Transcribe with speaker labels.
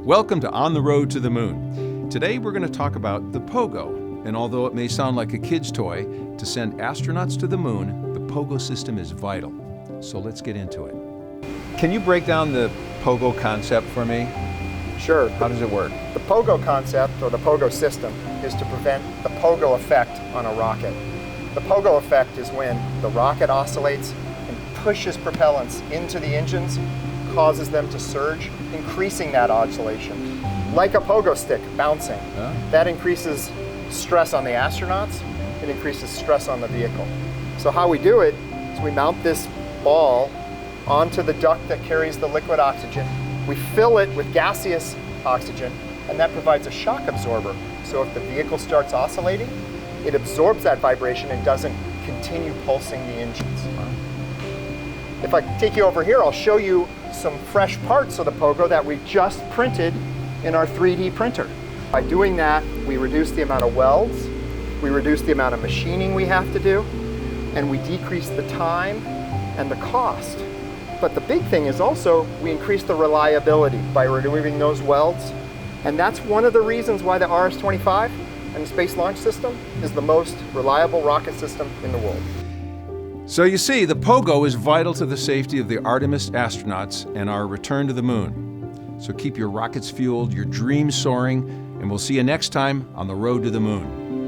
Speaker 1: Welcome to On the Road to the Moon. Today we're going to talk about the pogo. And although it may sound like a kid's toy, to send astronauts to the moon, the pogo system is vital. So let's get into it. Can you break down the pogo concept for me?
Speaker 2: Sure.
Speaker 1: How does it work?
Speaker 2: The pogo concept, or the pogo system, is to prevent the pogo effect on a rocket. The pogo effect is when the rocket oscillates and pushes propellants into the engines, causes them to surge, increasing that oscillation. Like a pogo stick bouncing. That increases stress on the astronauts, it increases stress on the vehicle. So how we do it is we mount this ball onto the duct that carries the liquid oxygen. We fill it with gaseous oxygen, and that provides a shock absorber. So if the vehicle starts oscillating, it absorbs that vibration and doesn't continue pulsing the engines. If I take you over here, I'll show you some fresh parts of the pogo that we just printed in our 3D printer. By doing that, we reduce the amount of welds, we reduce the amount of machining we have to do, and we decrease the time and the cost. But the big thing is also we increase the reliability by removing those welds. And that's one of the reasons why the RS-25 and the Space Launch System is the most reliable rocket system in the world.
Speaker 1: So you see, the pogo is vital to the safety of the Artemis astronauts and our return to the moon. So keep your rockets fueled, your dreams soaring, and we'll see you next time on the road to the moon.